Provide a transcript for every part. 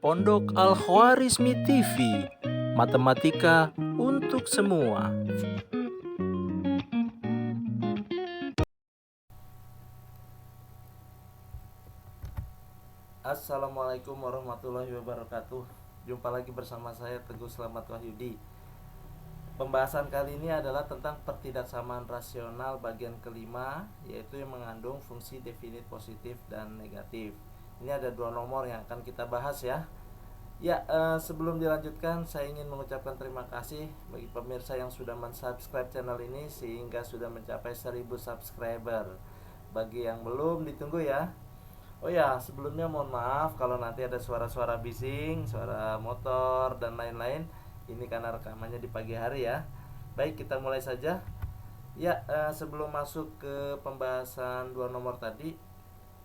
Pondok Al-Khwarizmi TV, Matematika untuk semua. Assalamualaikum warahmatullahi wabarakatuh. Jumpa lagi bersama saya Teguh Slamet Wahyudi. Pembahasan kali ini adalah tentang pertidaksamaan rasional bagian kelima, yaitu yang mengandung fungsi definit positif dan negatif. Ini ada dua nomor yang akan kita bahas ya. Sebelum dilanjutkan, saya ingin mengucapkan terima kasih bagi pemirsa yang sudah mensubscribe channel ini sehingga sudah mencapai 1000 subscriber. Bagi yang belum, ditunggu ya. Oh ya, sebelumnya mohon maaf kalau nanti ada suara-suara bising, suara motor dan lain-lain. Ini karena rekamannya di pagi hari ya. Baik, kita mulai saja. Sebelum masuk ke pembahasan dua nomor tadi,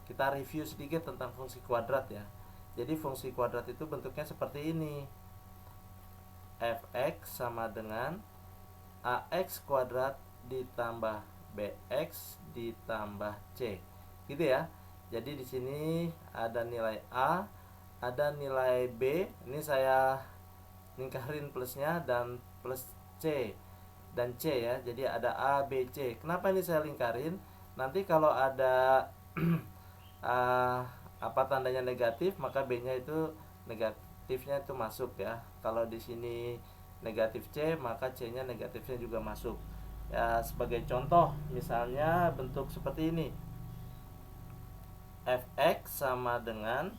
kita review sedikit tentang fungsi kuadrat ya. Jadi fungsi kuadrat itu bentuknya seperti ini. Fx sama dengan ax kuadrat ditambah bx ditambah c. Gitu ya. Jadi di sini ada nilai A, ada nilai B. Ini saya lingkarin plusnya dan plus C dan C ya. Jadi ada A, B, C. Kenapa ini saya lingkarin? Nanti kalau ada apa tandanya negatif, maka B-nya itu negatifnya itu masuk ya. Kalau di sini negatif C, maka C-nya negatifnya juga masuk. Ya, sebagai contoh, misalnya bentuk seperti ini. Fx sama dengan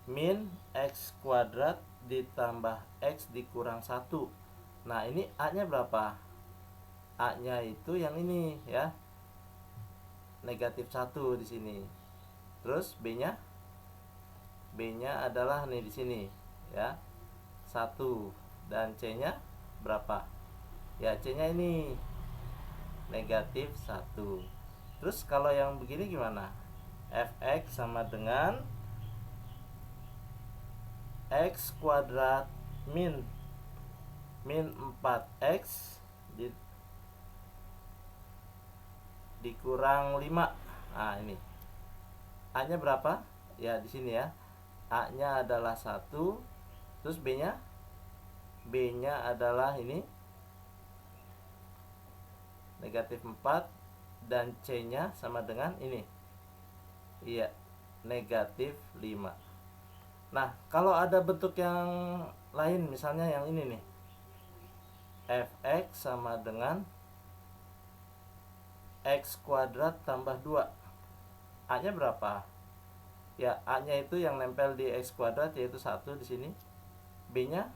min x kuadrat ditambah x dikurang 1. Nah, ini A-nya berapa? A-nya itu yang ini ya. Negatif 1 di sini. Terus B-nya? B-nya adalah nih di sini ya. 1 dan C-nya berapa? Ya, C-nya ini negatif 1. Terus kalau yang begini gimana? Fx sama dengan x kuadrat min 4x dikurang 5. Nah, ini A-nya berapa? Ya, di sini ya. A-nya adalah 1. Terus B-nya? B-nya adalah ini negatif 4 dan C-nya sama dengan ini. Iya, negatif 5. Nah, kalau ada bentuk yang lain, misalnya yang ini nih. Fx sama dengan x kuadrat tambah 2. A-nya berapa? Ya, A-nya itu yang nempel di x kuadrat yaitu 1 di sini. B-nya?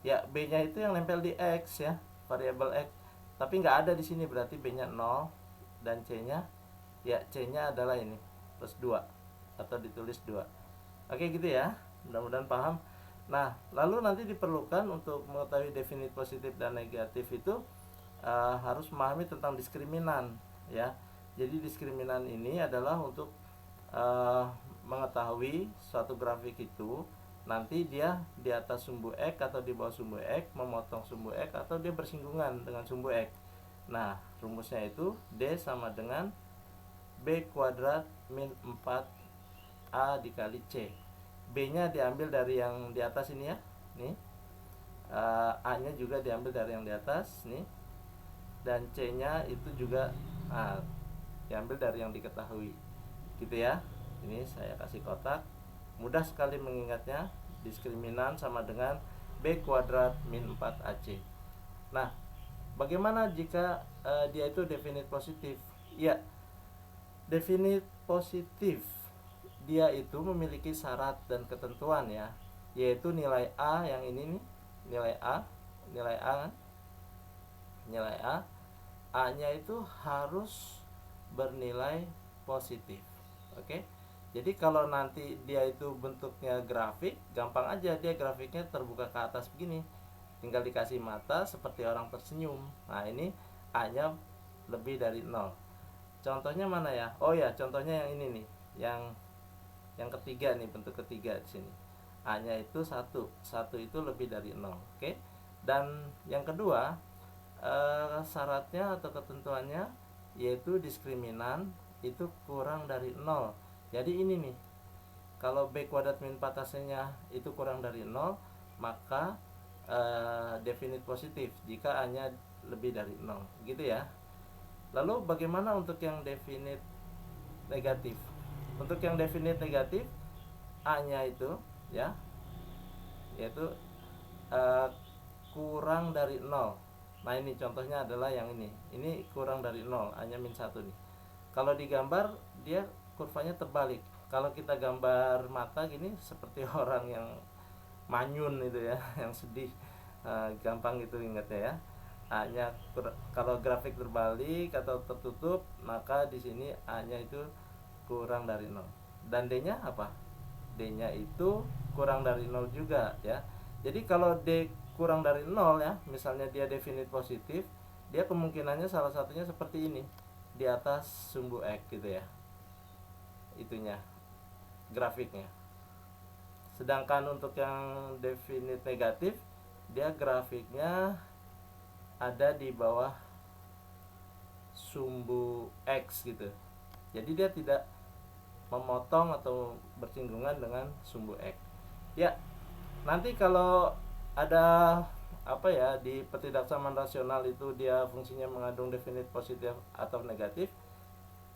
Ya, B-nya itu yang nempel di x ya, variabel x. Tapi nggak ada di sini, berarti B-nya 0 dan C-nya ya C-nya adalah ini plus 2 atau ditulis 2. Oke gitu ya, mudah-mudahan paham. Nah, lalu nanti diperlukan untuk mengetahui definit positif dan negatif itu harus memahami tentang diskriminan ya. Jadi diskriminan ini adalah untuk mengetahui suatu grafik itu nanti dia di atas sumbu X atau di bawah sumbu X, memotong sumbu X atau dia bersinggungan dengan sumbu X. Nah, rumusnya itu D sama dengan B kuadrat min 4A dikali C. B-nya diambil dari yang di atas ini ya. Nih. A-nya juga diambil dari yang di atas nih. Dan C-nya itu juga diambil dari yang diketahui. Gitu ya. Ini saya kasih kotak. Mudah sekali mengingatnya. Diskriminan sama dengan B kuadrat min 4AC. Nah, bagaimana jika dia itu definit positif? Ya, definit positif dia itu memiliki syarat dan ketentuan ya, yaitu nilai A yang ini nih, nilai A, nilai A-nya itu harus bernilai positif. Oke. Jadi kalau nanti dia itu bentuknya grafik, gampang aja, dia grafiknya terbuka ke atas begini. Tinggal dikasih mata seperti orang tersenyum. Nah, ini A-nya lebih dari 0. Contohnya mana ya? Oh ya, contohnya yang ini nih. Yang ketiga nih, bentuk ketiga di sini. A-nya itu 1. 1 itu lebih dari 0. Oke. Dan yang kedua, syaratnya atau ketentuannya yaitu diskriminan itu kurang dari 0. Jadi ini nih, kalau B kuadrat min 4AC nya itu kurang dari 0, maka definite positif jika A nya lebih dari 0, gitu ya. Lalu bagaimana untuk yang definite negatif? Untuk yang definite negatif, A nya itu ya, yaitu kurang dari 0. Nah ini contohnya adalah yang ini kurang dari 0, A nya min 1 nih. Kalau digambar dia kurvanya terbalik. Kalau kita gambar mata gini seperti orang yang manyun itu ya, yang sedih, gampang gitu ingatnya ya. A nya kalau grafik terbalik atau tertutup, maka di sini A nya itu kurang dari 0. Dan D nya apa? D nya itu kurang dari 0 juga ya. Jadi kalau D kurang dari 0 ya, misalnya dia definite positif, dia kemungkinannya salah satunya seperti ini, di atas sumbu X gitu ya, itunya grafiknya. Sedangkan untuk yang definite negatif, dia grafiknya ada di bawah sumbu X gitu. Jadi dia tidak memotong atau bersinggungan dengan sumbu X. Ya, nanti kalau ada apa ya di ketidaksamaan rasional itu dia fungsinya mengandung definite positif atau negatif,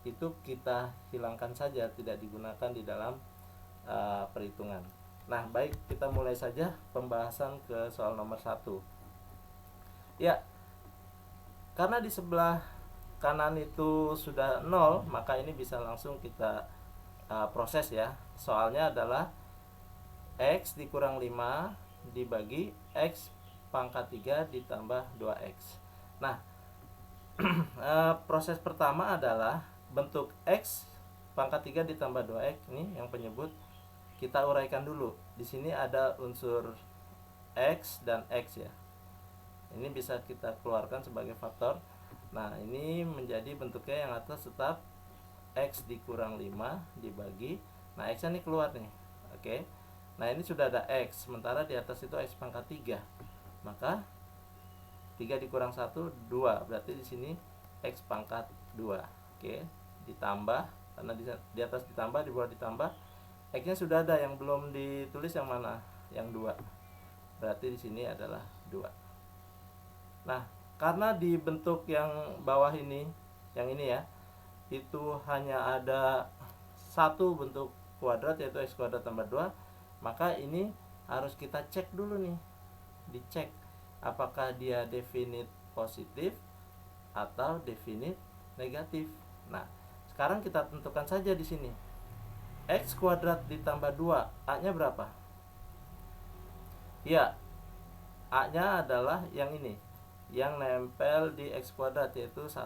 itu kita hilangkan saja, tidak digunakan di dalam perhitungan. Nah, baik, kita mulai saja pembahasan ke soal nomor 1. Ya, karena di sebelah kanan itu sudah 0, maka ini bisa langsung kita proses ya. Soalnya adalah X dikurang 5 dibagi X pangkat 3 ditambah 2X. Nah, proses pertama adalah bentuk X pangkat 3 ditambah 2X ini yang penyebut, kita uraikan dulu. Di sini ada unsur X dan X ya. Ini bisa kita keluarkan sebagai faktor. Nah, ini menjadi bentuknya yang atas tetap X dikurang 5 dibagi, nah X nya ini keluar nih. Oke. Nah, ini sudah ada X, sementara di atas itu X pangkat 3. Maka 3 dikurang 1, 2. Berarti di sini X pangkat 2. Oke, ditambah, karena di atas ditambah, di bawah ditambah. X nya sudah ada, yang belum ditulis yang mana? Yang 2. Berarti di sini adalah 2. Nah, karena di bentuk yang bawah ini, yang ini ya, itu hanya ada satu bentuk kuadrat, yaitu X kuadrat tambah 2, maka ini harus kita cek dulu nih, dicek apakah dia definite positif atau definite negatif. Nah, sekarang kita tentukan saja di sini. X kuadrat ditambah 2, A nya berapa? Ya, A nya adalah yang ini, yang nempel di X kuadrat, yaitu 1.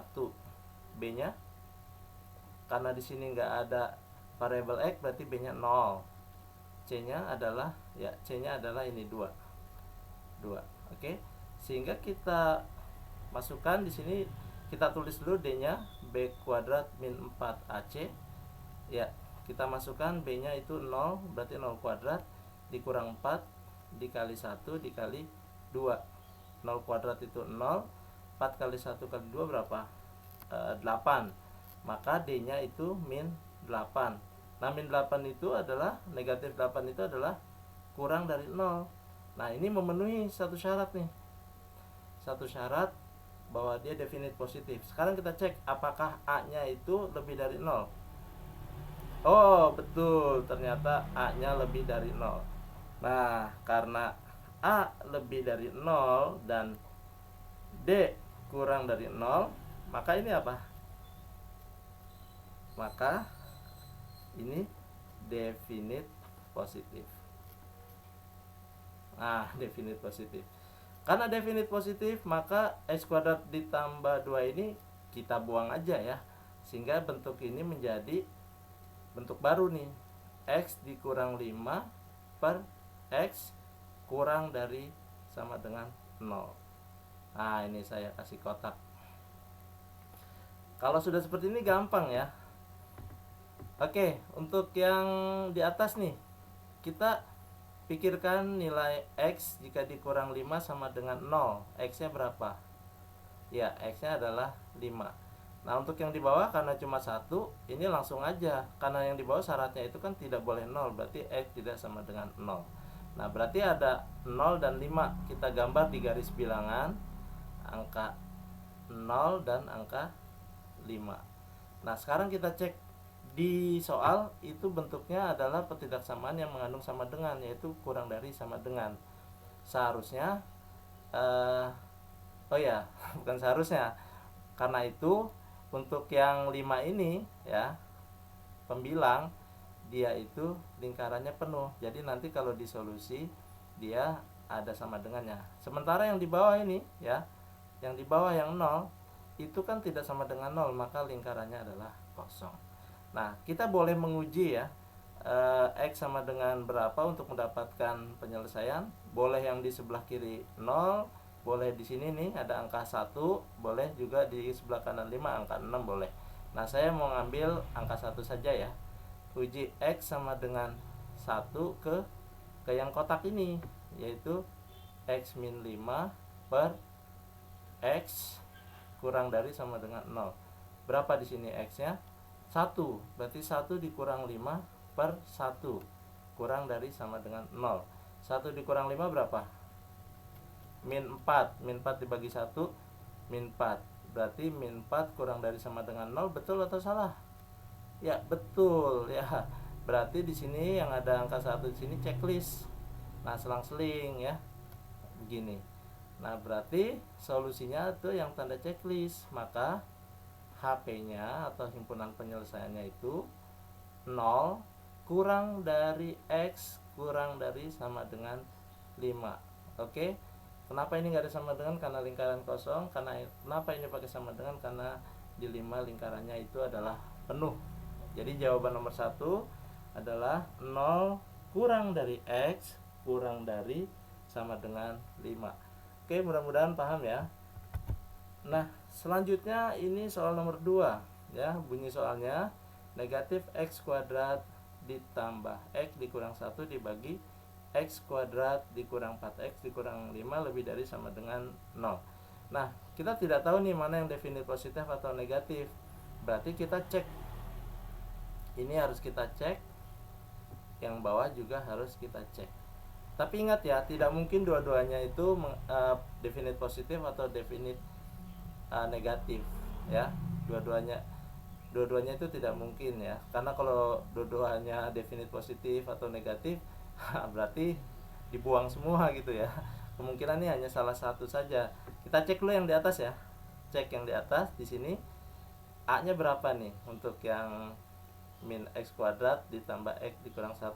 B nya, karena di sini nggak ada variabel X, berarti B nya 0. C nya adalah, ya C nya adalah ini 2. Oke. Sehingga kita masukkan di sini, kita tulis dulu D nya, B kuadrat min 4AC. Ya, kita masukkan B nya itu 0, berarti 0 kuadrat dikurang 4 dikali 1 dikali 2. 0 kuadrat itu 0, 4 kali 1 kali 2 berapa? 8. Maka D nya itu min 8. Nah, min 8 itu adalah, negatif 8 itu adalah kurang dari 0. Nah, ini memenuhi satu syarat nih, satu syarat bahwa dia definite positif. Sekarang kita cek apakah A nya itu lebih dari 0. Oh, betul, ternyata A nya lebih dari 0. Nah, karena A lebih dari 0 dan D kurang dari 0, maka ini apa? Maka ini definite positif. Nah, definite positif. Karena definite positif, maka X kuadrat ditambah 2 ini kita buang aja ya. Sehingga bentuk ini menjadi bentuk baru nih. X dikurang 5 per X kurang dari sama dengan 0. Nah, ini saya kasih kotak. Kalau sudah seperti ini gampang ya. Oke, untuk yang di atas nih, kita pikirkan nilai X jika dikurang 5 sama dengan 0. X nya berapa? Ya, X nya adalah 5. Nah, untuk yang di bawah karena cuma satu, ini langsung aja. Karena yang di bawah syaratnya itu kan tidak boleh 0, berarti X tidak sama dengan 0. Nah, berarti ada 0 dan 5. Kita gambar di garis bilangan angka 0 dan angka 5. Nah, sekarang kita cek di soal itu bentuknya adalah ketidaksamaan yang mengandung sama dengan, yaitu kurang dari sama dengan. Seharusnya oh ya, bukan seharusnya. Karena itu untuk yang 5 ini ya, pembilang dia itu lingkarannya penuh. Jadi nanti kalau disolusi dia ada sama dengannya. Sementara yang di bawah ini ya, yang di bawah yang 0 itu kan tidak sama dengan 0, maka lingkarannya adalah kosong. Nah, kita boleh menguji ya, X sama dengan berapa untuk mendapatkan penyelesaian. Boleh yang di sebelah kiri 0, boleh di sini nih ada angka 1, boleh juga di sebelah kanan 5 angka 6 boleh. Nah, saya mau ngambil angka 1 saja ya. Uji X sama dengan 1 ke yang kotak ini, yaitu X min 5 per X kurang dari sama dengan 0. Berapa di sini X-nya? 1. Berarti 1 dikurang 5 per 1 kurang dari sama dengan 0. 1 dikurang 5 berapa? Min 4. Min 4 dibagi 1 min 4. Berarti min 4 kurang dari sama dengan 0. Betul atau salah? Ya, betul ya. Berarti di sini yang ada angka 1 di sini checklist. Nah, selang-seling ya. Begini. Nah, berarti solusinya itu yang tanda checklist. Maka HP-nya atau himpunan penyelesaiannya itu 0 kurang dari X kurang dari sama dengan 5. Oke. Kenapa ini nggak ada sama dengan? Karena lingkaran kosong. Kenapa ini pakai sama dengan? Karena di 5 lingkarannya itu adalah penuh. Jadi jawaban nomor 1 adalah 0 kurang dari X kurang dari sama dengan 5. Oke, mudah-mudahan paham ya. Nah, selanjutnya ini soal nomor 2 ya. Bunyi soalnya negatif X kuadrat ditambah X dikurang 1 dibagi X kuadrat dikurang 4X dikurang 5 lebih dari sama dengan 0. Nah, kita tidak tahu nih mana yang definit positif atau negatif. Berarti kita cek. Ini harus kita cek. Yang bawah juga harus kita cek. Tapi ingat ya, tidak mungkin dua-duanya itu definit positif atau definit negatif ya. Dua-duanya itu tidak mungkin ya. Karena kalau dua-duanya definit positif atau negatif, berarti dibuang semua gitu ya. Kemungkinan ini hanya salah satu saja. Kita cek dulu yang di atas ya. Cek yang di atas di sini. A-nya berapa nih untuk yang min X kuadrat ditambah X dikurang 1?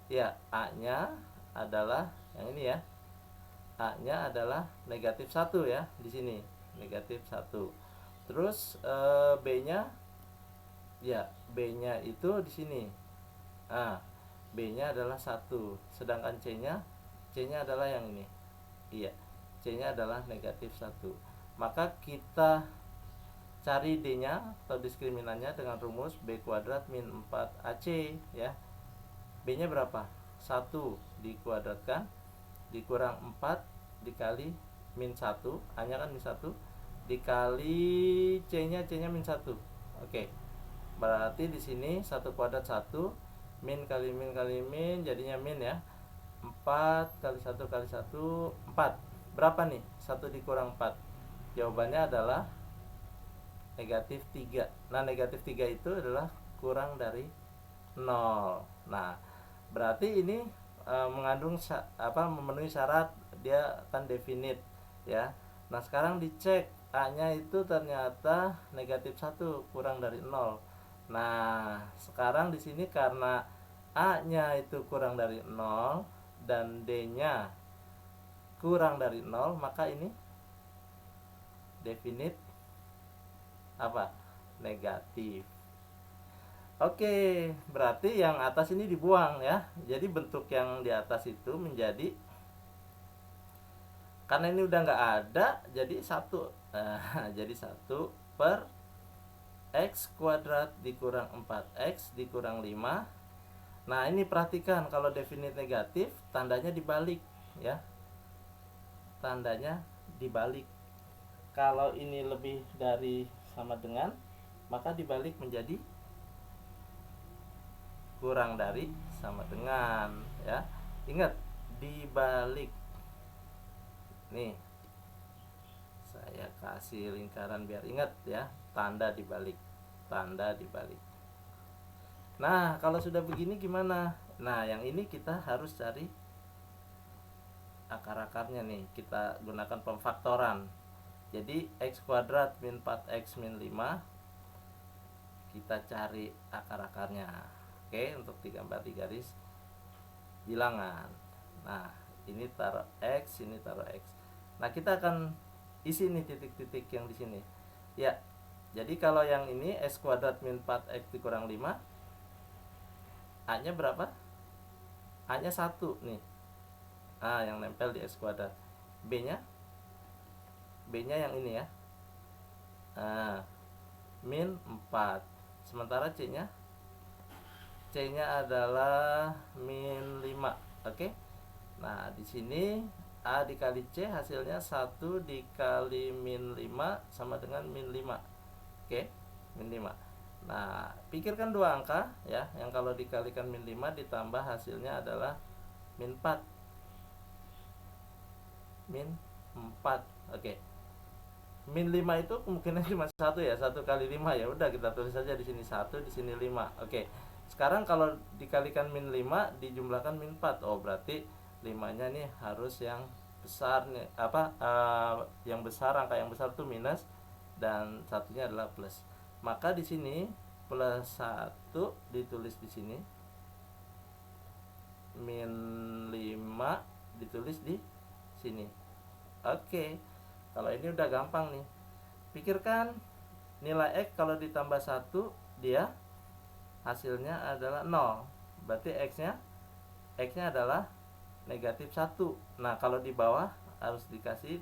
Ya, A-nya adalah yang ini ya. A-nya adalah negatif 1 ya di sini. Negatif 1. Terus B-nya ya, B-nya itu di sini. Nah, B-nya adalah 1. Sedangkan C-nya adalah yang ini. Iya, C-nya adalah negatif 1. Maka kita cari D-nya atau diskriminannya dengan rumus B kuadrat min 4AC ya. B-nya berapa? 1 dikuadratkan dikurang 4 dikali min 1, A-nya kan min 1 dikali C-nya min 1. Oke. Berarti di sini 1 kuadrat 1 min kali min jadinya min ya. 4 kali 1 kali 1 4. Berapa nih? 1 dikurang 4. Jawabannya adalah negatif 3. Nah, negatif 3 itu adalah kurang dari 0. Nah, berarti ini mengandung memenuhi syarat, dia akan definit ya. Nah, sekarang dicek A-nya itu ternyata negatif 1 kurang dari 0. Nah, sekarang di sini karena A-nya itu kurang dari 0 dan D-nya kurang dari 0, maka ini definit apa? Negatif. Oke, berarti yang atas ini dibuang ya. Jadi bentuk yang di atas itu menjadi, karena ini udah nggak ada, jadi 1. Jadi 1 per X kuadrat dikurang 4X dikurang 5. Nah, ini perhatikan, kalau definit negatif tandanya dibalik ya. Tandanya dibalik. Kalau ini lebih dari sama dengan, maka dibalik menjadi kurang dari sama dengan, ya. Ingat, dibalik. Nih, saya kasih lingkaran biar ingat ya, tanda dibalik. Tanda dibalik. Nah, kalau sudah begini gimana? Nah, yang ini kita harus cari akar-akarnya nih. Kita gunakan pemfaktoran. Jadi x kuadrat min 4x min 5, kita cari akar-akarnya. Oke, untuk digambar di garis bilangan. Nah, ini taruh x, ini taruh x. Nah, kita akan isi nih titik-titik yang di sini. Ya. Jadi kalau yang ini x kuadrat min 4x dikurang 5, A-nya berapa? A-nya 1 nih. Ah, yang nempel di x kuadrat. B-nya? B-nya yang ini ya. Min 4. Sementara C-nya? C-nya adalah min 5. Oke. Nah, di sini A dikali C hasilnya 1 dikali min 5 sama dengan min 5. Oke, min 5. Nah, pikirkan dua angka ya, yang kalau dikalikan min 5 ditambah hasilnya adalah min 4. Min 4. Oke. Min 5 itu kemungkinan cuma 1 ya, 1 kali 5 ya. Udah kita tulis saja di sini 1, di sini 5. Oke. Sekarang kalau dikalikan min 5 dijumlahkan min 4. Oh, berarti 5-nya nih harus yang besar nih, yang besar, angka yang besar tuh minus dan satunya adalah plus. Maka di sini plus 1 ditulis di sini, min 5 ditulis di sini. Oke. Kalau ini udah gampang nih. Pikirkan nilai x kalau ditambah 1 dia hasilnya adalah 0. Berarti x-nya adalah negatif 1. Nah, kalau di bawah harus dikasih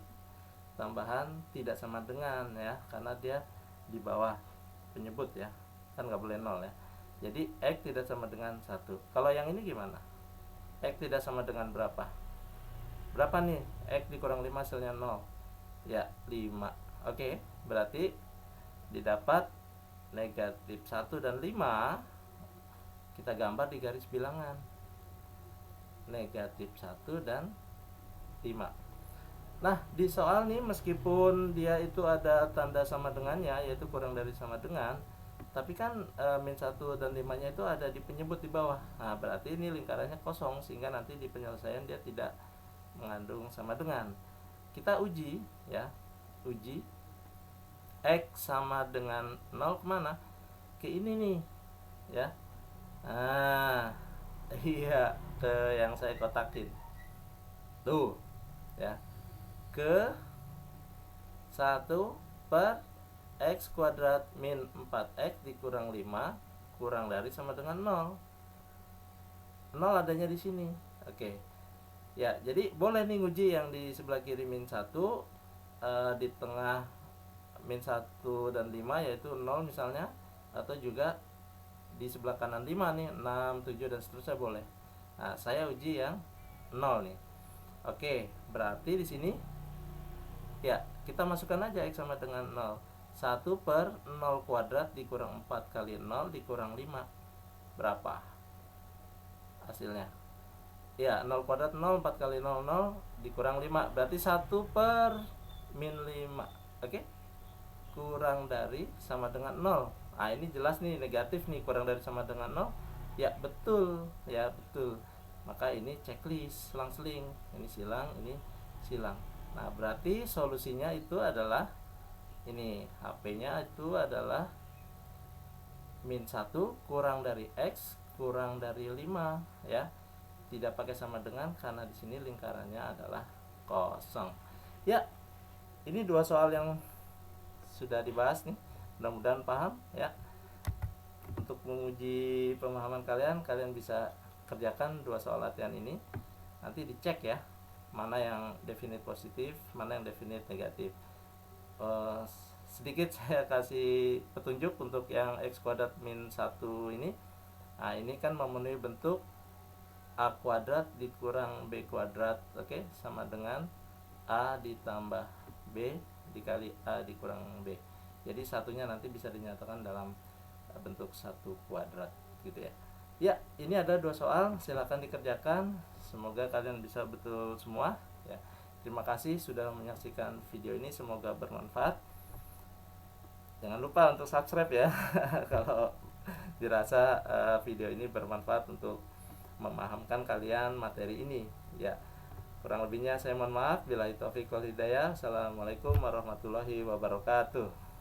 tambahan tidak sama dengan ya, karena dia di bawah penyebut ya. Kan nggak boleh 0 ya. Jadi x tidak sama dengan 1. Kalau yang ini gimana? X tidak sama dengan berapa? Berapa nih? X dikurang 5 hasilnya 0. Ya, 5. Oke, berarti didapat negatif 1 dan 5. Kita gambar di garis bilangan. Negatif 1 dan 5. Nah, di soal nih meskipun dia itu ada tanda sama dengannya, yaitu kurang dari sama dengan, tapi kan min 1 dan 5-nya itu ada di penyebut di bawah. Nah, berarti ini lingkarannya kosong, sehingga nanti di penyelesaian dia tidak mengandung sama dengan. Kita uji ya, uji x sama dengan 0 kemana? Ke ini nih ya. Iya, ke yang saya kotakin tuh ya, ke 1 per x kuadrat min 4x dikurang 5 kurang dari sama dengan 0. 0 adanya di sini. Oke. Ya, jadi boleh nih nguji yang di sebelah kiri min 1, di tengah min 1 dan 5 yaitu 0 misalnya, atau juga di sebelah kanan 5 nih, 6, 7 dan seterusnya boleh. Nah, saya uji yang 0 nih. Oke, berarti di sini ya, kita masukkan aja x sama dengan 0. 1 per 0 kuadrat dikurang 4 kali 0 dikurang 5. Berapa hasilnya? Ya, 0 kuadrat 0, 4 kali 0, 0 dikurang 5. Berarti 1 per min 5. Oke? Kurang dari sama dengan 0. Nah, ini jelas nih negatif nih, kurang dari sama dengan 0. Ya, betul. Ya, betul. Maka ini checklist selang-seling. Ini silang, ini silang. Nah, berarti solusinya itu adalah ini, HP-nya itu adalah min 1 kurang dari x kurang dari 5 ya. Tidak pakai sama dengan karena di sini lingkarannya adalah kosong. Ya, ini dua soal yang sudah dibahas nih. Mudah-mudahan paham ya. Untuk menguji pemahaman kalian bisa kerjakan dua soal latihan ini. Nanti dicek ya, mana yang definite positif, mana yang definite negatif. Sedikit saya kasih petunjuk untuk yang x kuadrat min 1 ini. Nah, ini kan memenuhi bentuk a kuadrat dikurang b kuadrat, oke, sama dengan a ditambah b dikali a dikurang b. Jadi satunya nanti bisa dinyatakan dalam bentuk satu kuadrat gitu ya. Ya, ini ada 2 soal, silakan dikerjakan. Semoga kalian bisa betul semua ya. Terima kasih sudah menyaksikan video ini, semoga bermanfaat. Jangan lupa untuk subscribe ya kalau dirasa video ini bermanfaat untuk memahamkan kalian materi ini ya. Kurang lebihnya saya mohon maaf. Billahi taufiq wal hidayah. Assalamualaikum warahmatullahi wabarakatuh.